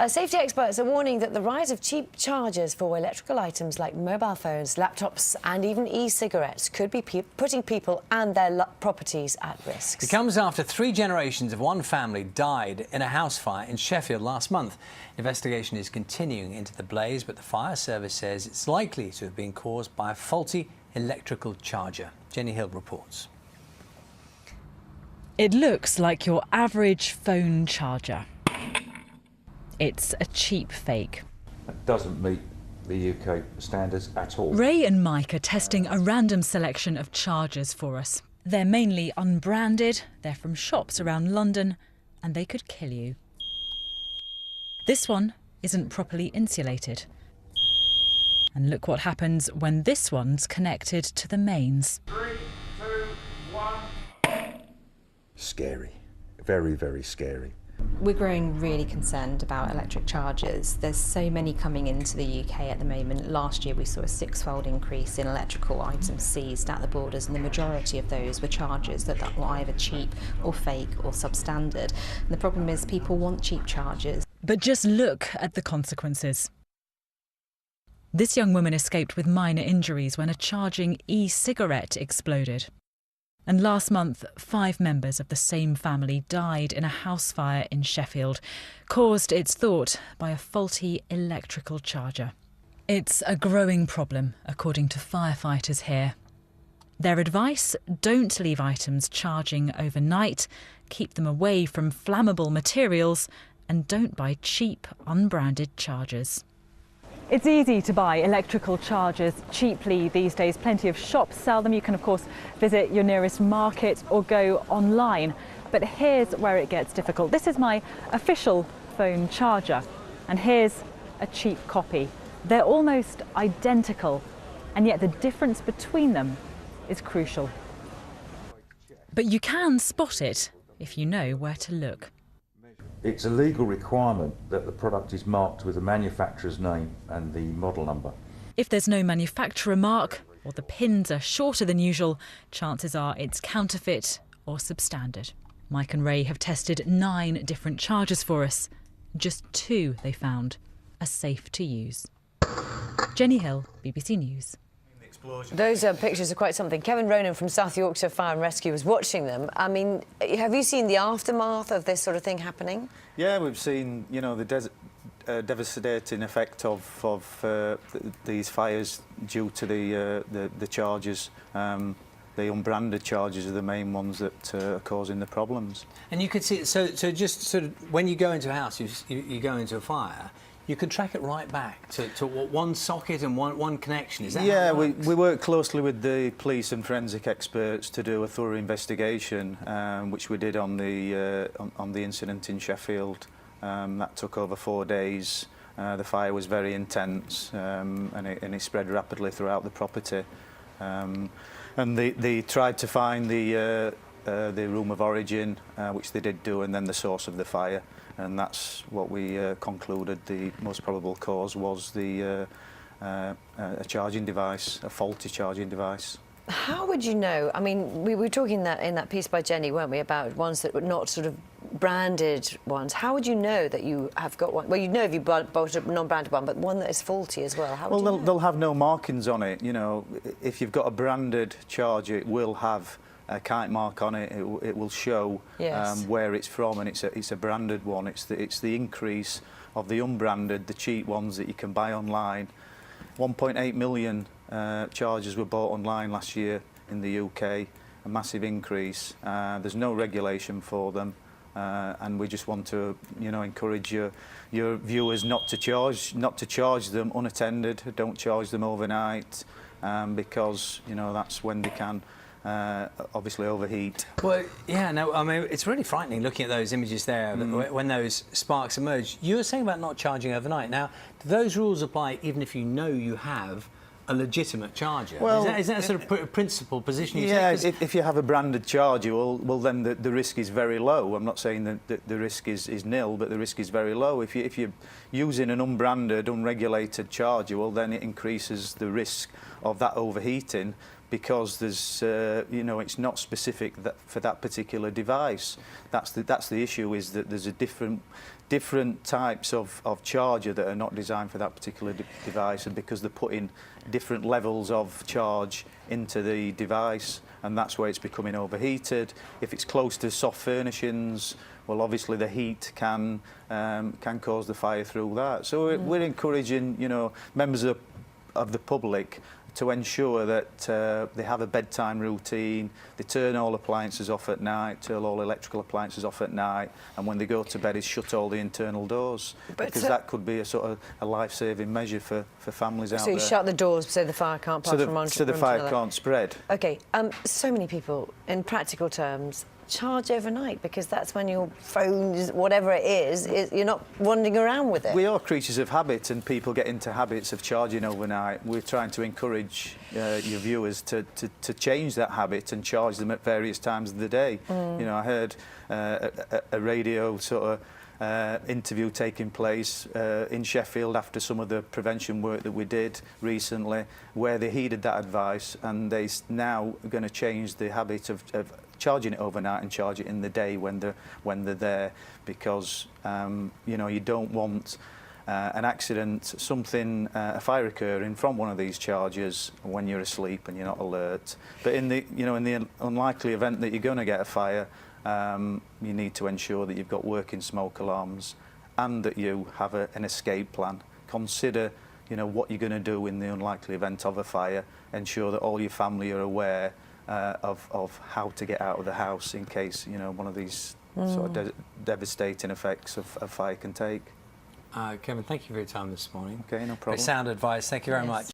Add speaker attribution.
Speaker 1: Safety experts are warning that the rise of cheap chargers for electrical items like mobile phones, laptops and even e-cigarettes could be putting people and their properties at risk.
Speaker 2: It comes after 3 generations of one family died in a house fire in Sheffield last month. Investigation is continuing into the blaze, but the fire service says it's likely to have been caused by a faulty electrical charger. Jenny Hill reports.
Speaker 3: It looks like your average phone charger. It's a cheap fake.
Speaker 4: It doesn't meet the UK standards at all.
Speaker 3: Ray and Mike are testing a random selection of chargers for us. They're mainly unbranded, they're from shops around London, and they could kill you. This one isn't properly insulated. And look what happens when this one's connected to the mains.
Speaker 4: 3, 2, 1. Scary. Very, very scary.
Speaker 5: We're growing really concerned about electric chargers. There's so many coming into the UK at the moment. Last year we saw a 6-fold increase in electrical items seized at the borders, and the majority of those were chargers that were either cheap or fake or substandard. And the problem is people want cheap chargers.
Speaker 3: But just look at the consequences. This young woman escaped with minor injuries when a charging e-cigarette exploded. And last month, 5 members of the same family died in a house fire in Sheffield, caused, it's thought, by a faulty electrical charger. It's a growing problem, according to firefighters here. Their advice: don't leave items charging overnight, keep them away from flammable materials, and don't buy cheap, unbranded chargers. It's easy to buy electrical chargers cheaply these days. Plenty of shops sell them. You can, of course, visit your nearest market or go online. But here's where it gets difficult. This is my official phone charger, and here's a cheap copy. They're almost identical, and yet the difference between them is crucial. But you can spot it if you know where to look.
Speaker 4: It's a legal requirement that the product is marked with the manufacturer's name and the model number.
Speaker 3: If there's no manufacturer mark, or the pins are shorter than usual, chances are it's counterfeit or substandard. Mike and Ray have tested 9 different chargers for us. Just 2 they found are safe to use. Jenny Hill, BBC News.
Speaker 1: Those pictures are quite something. Kevin Ronan from South Yorkshire Fire and Rescue was watching them. I mean, have you seen the aftermath of this sort of thing happening?
Speaker 6: Yeah, we've seen, you know, the devastating effect of these fires due to the chargers. The unbranded chargers are the main ones that are causing the problems.
Speaker 2: And you could see, so just sort of, when you go into a house, you go into a fire, you can track it right back to one socket and one connection. Is that
Speaker 6: yeah,
Speaker 2: how it works?
Speaker 6: we work closely with the police and forensic experts to do a thorough investigation, which we did on the incident in Sheffield. That took over 4 days. The fire was very intense, and it spread rapidly throughout the property. And they tried to find the room of origin, which they did do, and then the source of the fire. And that's what we concluded the most probable cause was a charging device, a faulty charging device.
Speaker 1: How would you know? I mean, we were talking in that piece by Jenny, weren't we, about ones that were not sort of branded ones. How would you know that you have got one? Well, you'd know if you bought a non-branded one, but one that is faulty as well. How would you know?
Speaker 6: They'll have no markings on it. You know, if you've got a branded charger, it will have a kite mark on it. It will show
Speaker 1: yes.
Speaker 6: Where it's from, and it's a branded one. It's the increase of the unbranded, the cheap ones that you can buy online. 1.8 million chargers were bought online last year in the UK, a massive increase. There's no regulation for them, and we just want to, you know, encourage your viewers not to charge them unattended. Don't charge them overnight, because you know that's when they can obviously overheat.
Speaker 2: Well, yeah, no, I mean, it's really frightening looking at those images there, when those sparks emerge. You were saying about not charging overnight. Now, do those rules apply even if you know you have a legitimate charger?
Speaker 6: Well,
Speaker 2: is that a sort of principal position you
Speaker 6: take?
Speaker 2: Yeah,
Speaker 6: if you have a branded charger, well then the risk is very low. I'm not saying that the risk is nil, but the risk is very low. If you're using an unbranded, unregulated charger, well then it increases the risk of that overheating, because there's, you know, it's not specific for that particular device. That's the issue, is that there's a different different types of charger that are not designed for that particular device, and because they're putting different levels of charge into the device, and that's where it's becoming overheated. If it's close to soft furnishings, well, obviously the heat can cause the fire through that. So we're encouraging, you know, members of the public to ensure that they have a bedtime routine, they turn all appliances off at night, turn all electrical appliances off at night, and when they go to bed is shut all the internal doors, because that could be a sort of a life-saving measure for families out there.
Speaker 1: So you shut the doors so the fire can't pass from one
Speaker 6: so the
Speaker 1: room to
Speaker 6: fire
Speaker 1: another.
Speaker 6: can't spread.
Speaker 1: Okay, so many people, in practical terms, charge overnight because that's when your phone, whatever it is, you're not wandering around with it.
Speaker 6: We are creatures of habit, and people get into habits of charging overnight. We're trying to encourage your viewers to change that habit and charge them at various times of the day. You know, I heard a radio sort of interview taking place in Sheffield after some of the prevention work that we did recently, where they heeded that advice, and they now are going to change the habit of charging it overnight and charge it in the day when they're there, because you know, you don't want an accident, something, a fire occurring from one of these chargers when you're asleep and you're not alert. But in the unlikely event that you're going to get a fire, you need to ensure that you've got working smoke alarms and that you have an escape plan. Consider, you know, what you're going to do in the unlikely event of a fire. Ensure that all your family are aware of how to get out of the house in case, you know, one of these sort of devastating effects of fire can take.
Speaker 2: Kevin, thank you for your time this morning.
Speaker 6: Okay, no problem.
Speaker 2: Very sound advice. Thank you very
Speaker 1: Yes.
Speaker 2: much.